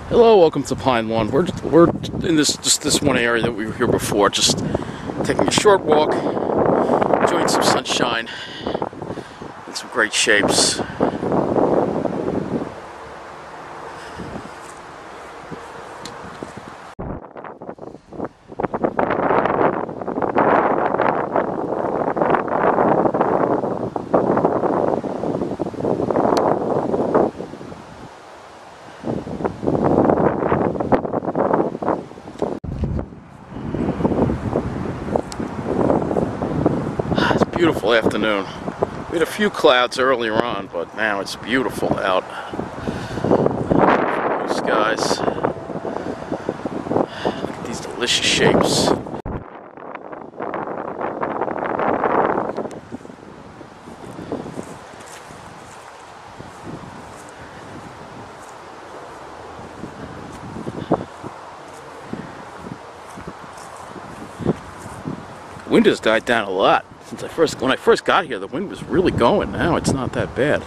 Hello, welcome to Pinelawn. We're in this one area that we were here before, just taking a short walk, enjoying some sunshine and some great shapes. Beautiful afternoon. We had a few clouds earlier on, but now it's beautiful out. Blue skies. Look at these delicious shapes. The wind has died down a lot. When I first got here, the wind was really going. Now it's not that bad.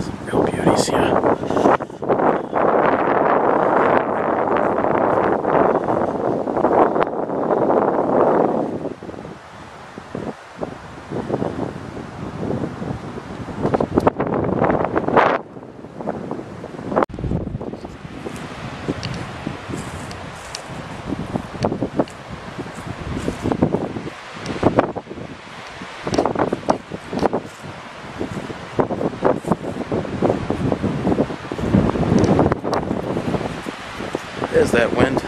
Some real beauties here. There's that wind.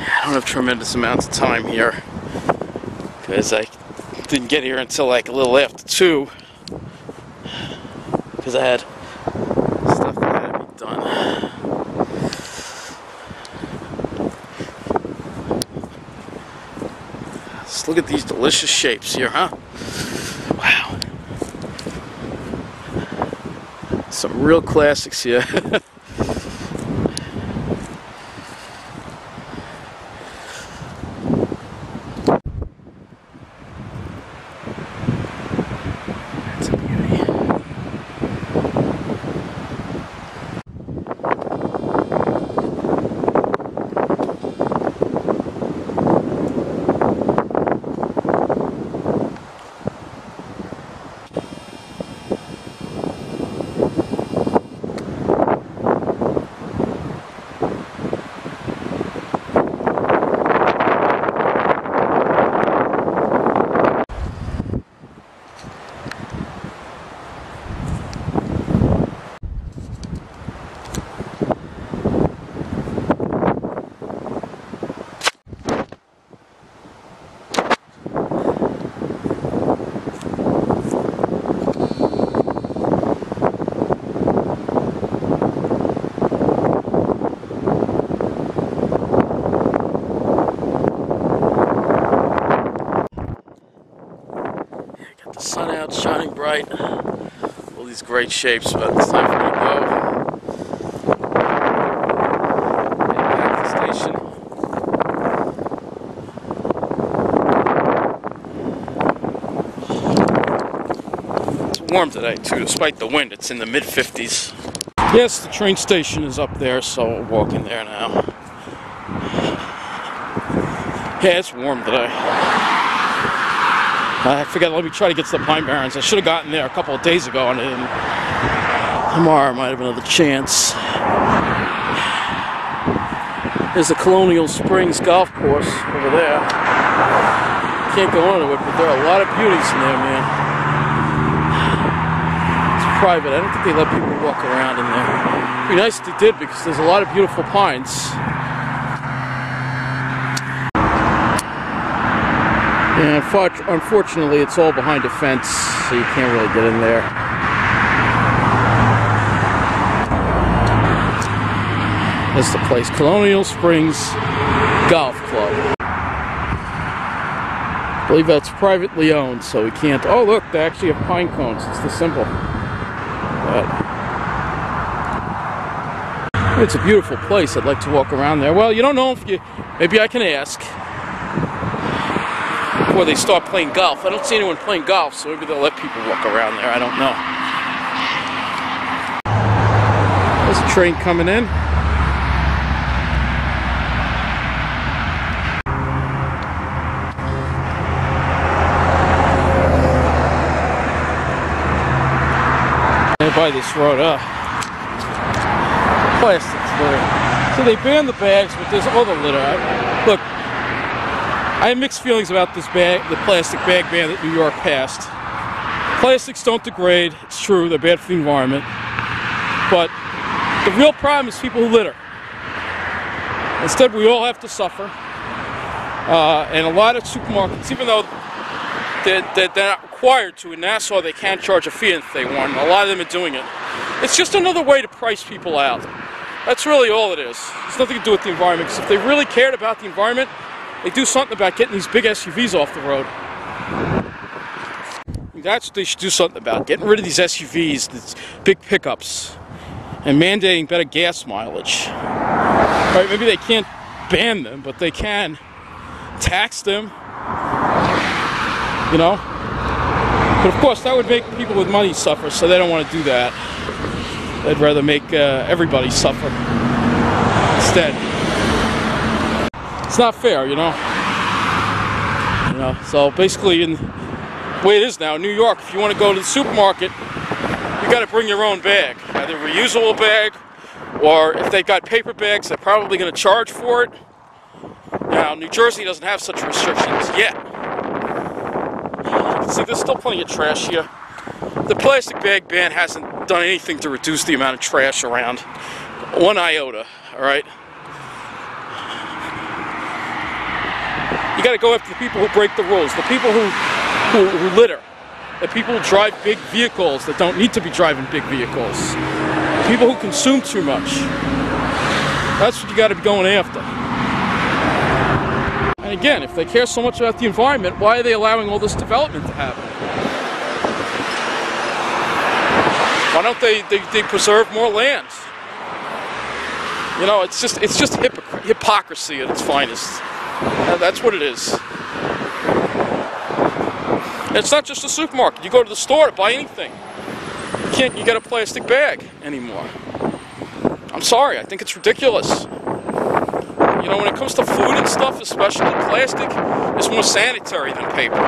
I don't have tremendous amounts of time here because I didn't get here until like a little after 2 because I had stuff that had to be done. Just look at these delicious shapes here, huh? Wow. Some real classics here. Sun out, shining bright. All these great shapes, but it's time for me to go. Head back to the station. It's warm today too, despite the wind. It's in the mid-50s. Yes, the train station is up there, so we're walking there now. Yeah, it's warm today. I forgot, let me try to get to the Pine Barrens. I should have gotten there a couple of days ago, and tomorrow might have another chance. There's the Colonial Springs golf course over there. Can't go onto it, but there are a lot of beauties in there, man. It's private. I don't think they let people walk around in there. It'd be nice if they did, because there's a lot of beautiful pines. And unfortunately, it's all behind a fence, so you can't really get in there. That's the place, Colonial Springs Golf Club. I believe that's privately owned, so we can't. Oh, look, they actually have pine cones. It's the symbol. It's a beautiful place. I'd like to walk around there. Well, you don't know if you. Maybe I can ask before they start playing golf. I don't see anyone playing golf, so maybe they'll let people walk around there. I don't know. There's a train coming in. By this road, plastics litter. So they banned the bags, but there's other litter. Look, I have mixed feelings about this bag, the plastic bag ban that New York passed. Plastics don't degrade. It's true, they're bad for the environment. But the real problem is people who litter. Instead, we all have to suffer. And a lot of supermarkets, even though they're not required to. In Nassau, they can't charge a fee if they want. A lot of them are doing it. It's just another way to price people out. That's really all it is. It's nothing to do with the environment. Because if they really cared about the environment, they do something about getting these big SUVs off the road. That's what they should do something about. Getting rid of these SUVs, these big pickups, and mandating better gas mileage. Right? Maybe they can't ban them, but they can tax them. You know? But of course, that would make people with money suffer, so they don't want to do that. They'd rather make everybody suffer instead. It's not fair, you know. So basically, in the way it is now in New York, if you want to go to the supermarket, you got to bring your own bag, either a reusable bag, or if they got paper bags, they're probably going to charge for it. Now, New Jersey doesn't have such restrictions yet. See, there's still plenty of trash here. The plastic bag ban hasn't done anything to reduce the amount of trash around. One iota, alright? You gotta go after the people who break the rules, the people who litter, the people who drive big vehicles that don't need to be driving big vehicles, the people who consume too much. That's what you gotta be going after. And again, if they care so much about the environment, why are they allowing all this development to happen? Why don't they preserve more land? You know, it's just hypocrisy at its finest. That's what it is. And it's not just a supermarket. You go to the store to buy anything. You get a plastic bag anymore. I'm sorry, I think it's ridiculous. You know, when it comes to food and stuff, especially plastic, is more sanitary than paper.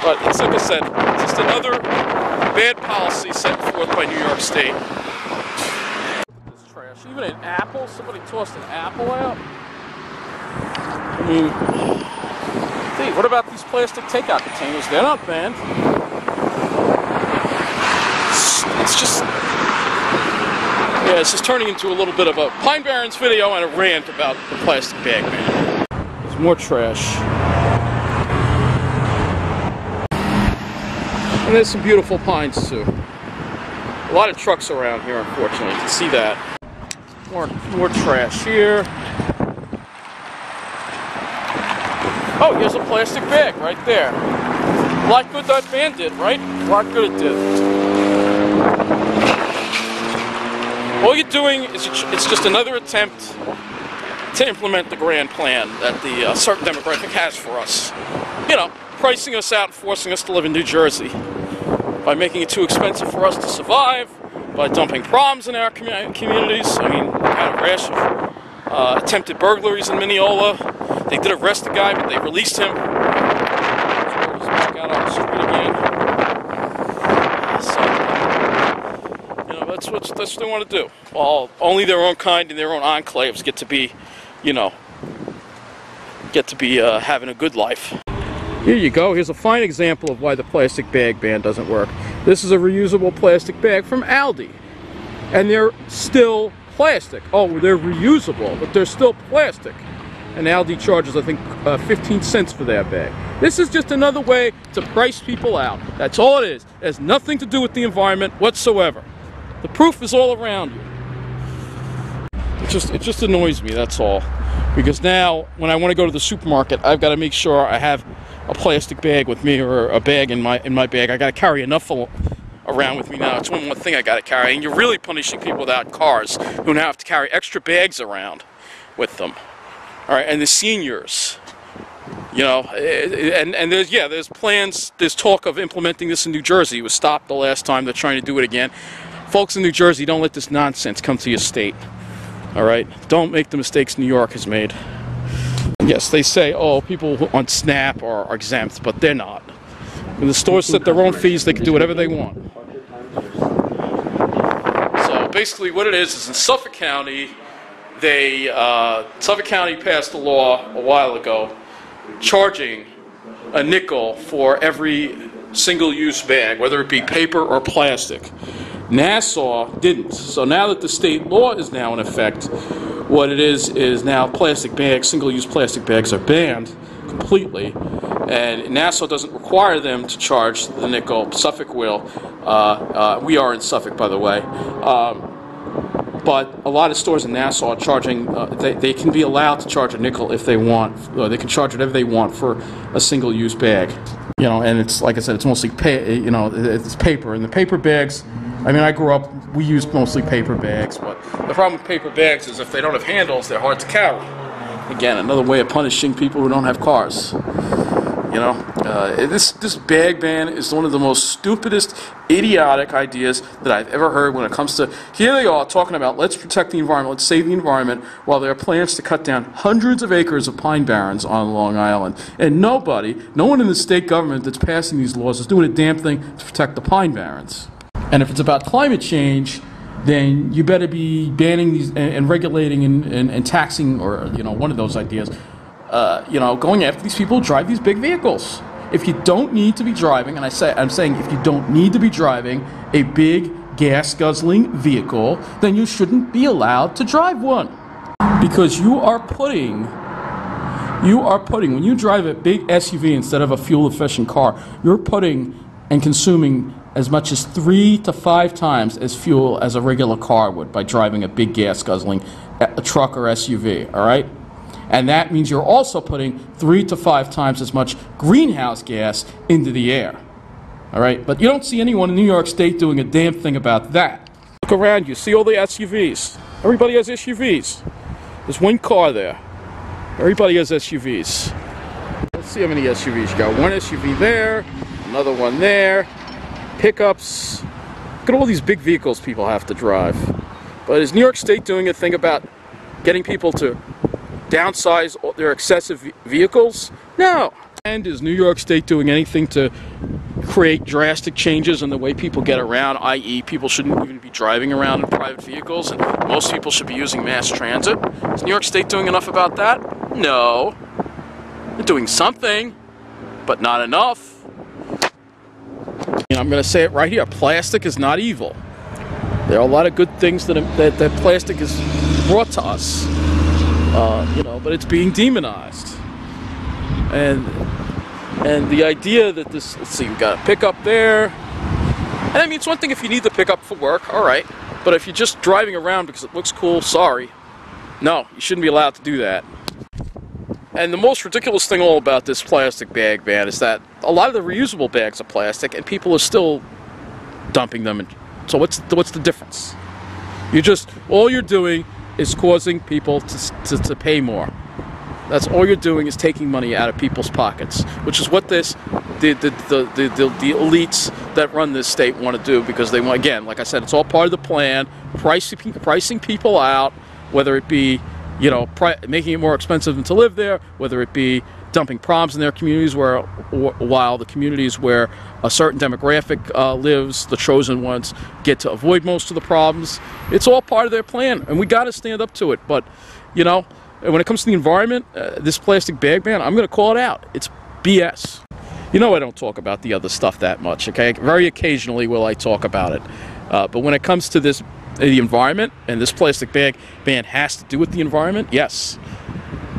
But it's like I said, just another bad policy set forth by New York State. This trash. Even an apple, somebody tossed an apple out. I mean, see, what about these plastic takeout containers? They're not banned. It's just... Yeah, this is turning into a little bit of a Pine Barrens video and a rant about the plastic bag ban. There's more trash. And there's some beautiful pines too. A lot of trucks around here, unfortunately. You can see that. More trash here. Oh, here's a plastic bag right there. A lot good that ban did, right? A lot good it did. All you're doing is it's just another attempt to implement the grand plan that the certain demographic has for us. You know, pricing us out and forcing us to live in New Jersey by making it too expensive for us to survive, by dumping problems in our communities. I mean, we had a rash of attempted burglaries in Mineola. They did arrest the guy, but they released him. So he's back out on the street again. So, you know, that's what they want to do. Well, only their own kind and their own enclaves get to be, you know, having a good life. Here you go. Here's a fine example of why the plastic bag ban doesn't work. This is a reusable plastic bag from Aldi. And they're still plastic. Oh, they're reusable, but they're still plastic. And Aldi charges, I think, 15 cents for that bag. This is just another way to price people out. That's all it is. It has nothing to do with the environment whatsoever. The proof is all around you. It just annoys me, that's all. Because now, when I want to go to the supermarket, I've got to make sure I have a plastic bag with me, or a bag in my bag. I got to carry enough around with me now. It's one more thing I got to carry, and you're really punishing people without cars who now have to carry extra bags around with them. All right, and the seniors, you know, and there's plans, there's talk of implementing this in New Jersey. It was stopped the last time. They're trying to do it again. Folks in New Jersey, don't let this nonsense come to your state. All right, don't make the mistakes New York has made. Yes, they say, oh, people on SNAP are exempt, but they're not. When the stores set their own fees, they can do whatever they want. So basically what it is in Suffolk County, Suffolk County passed a law a while ago charging a nickel for every single-use bag, whether it be paper or plastic. Nassau didn't. So now that the state law is now in effect, what it is now plastic bags, single-use plastic bags are banned completely, and Nassau doesn't require them to charge the nickel. Suffolk will. We are in Suffolk, by the way. But a lot of stores in Nassau are charging, they can be allowed to charge a nickel if they want. They can charge whatever they want for a single-use bag. You know, and it's, like I said, it's mostly, it's paper. And the paper bags, I mean, I grew up, we used mostly paper bags, but the problem with paper bags is if they don't have handles, they're hard to carry. Again, another way of punishing people who don't have cars. You know, this bag ban is one of the most stupidest, idiotic ideas that I've ever heard when it comes to, here they are talking about let's protect the environment, let's save the environment, while there are plans to cut down hundreds of acres of Pine Barrens on Long Island. And no one in the state government that's passing these laws is doing a damn thing to protect the Pine Barrens. And if it's about climate change, then you better be banning these and regulating and taxing, or, you know, one of those ideas, you know, going after these people who drive these big vehicles. If you don't need to be driving, and I'm saying if you don't need to be driving a big gas-guzzling vehicle, then you shouldn't be allowed to drive one. Because you are putting, when you drive a big SUV instead of a fuel-efficient car, you're putting and consuming as much as 3 to 5 times as fuel as a regular car would by driving a big gas-guzzling truck or SUV, all right? And that means you're also putting 3 to 5 times as much greenhouse gas into the air, all right? But you don't see anyone in New York State doing a damn thing about that. Look around you, see all the SUVs. Everybody has SUVs. There's one car there. Everybody has SUVs. Let's see how many SUVs you got. One SUV there, another one there. Pickups. Look at all these big vehicles people have to drive. But is New York State doing a thing about getting people to downsize their excessive vehicles? No. And is New York State doing anything to create drastic changes in the way people get around, i.e. people shouldn't even be driving around in private vehicles and most people should be using mass transit? Is New York State doing enough about that? No. They're doing something, but not enough. I'm going to say it right here. Plastic is not evil. There are a lot of good things that plastic has brought to us, you know, but it's being demonized. And the idea that this, let's see, we've got a pickup there. And I mean, it's one thing if you need the pickup for work, all right. But if you're just driving around because it looks cool, sorry. No, you shouldn't be allowed to do that. And the most ridiculous thing all about this plastic bag ban is that a lot of the reusable bags are plastic, and people are still dumping them. So what's the difference? All you're doing is causing people to pay more. That's all you're doing is taking money out of people's pockets, which is what the elites that run this state want to do, because they want, again, like I said, it's all part of the plan, pricing people out, whether it be you know, making it more expensive to live there, whether it be dumping problems in their communities while the communities where a certain demographic lives, the chosen ones, get to avoid most of the problems. It's all part of their plan, and we got to stand up to it. But, you know, when it comes to the environment, this plastic bag ban, I'm going to call it out. It's BS. You know I don't talk about the other stuff that much, okay? Very occasionally will I talk about it. But when it comes to this, the environment, and this plastic bag ban has to do with the environment, yes.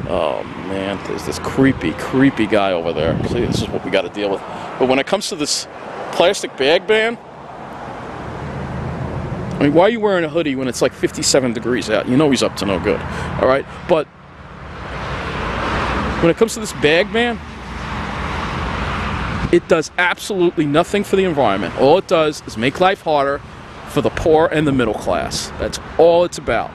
Oh man, there's this creepy guy over there. See, this is what we got to deal with. But when it comes to this plastic bag ban, I mean, why are you wearing a hoodie when it's like 57 degrees out? You know he's up to no good, all right? But when it comes to this bag ban, it does absolutely nothing for the environment. All it does is make life harder for the poor and the middle class. That's all it's about.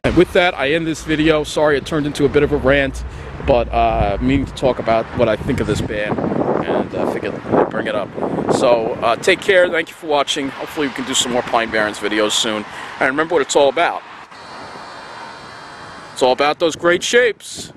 And with that, I end this video. Sorry it turned into a bit of a rant, but meaning to talk about what I think of this ban, and I figured I'd bring it up. So take care. Thank you for watching. Hopefully we can do some more Pine Barrens videos soon. And remember what it's all about. It's all about those great shapes.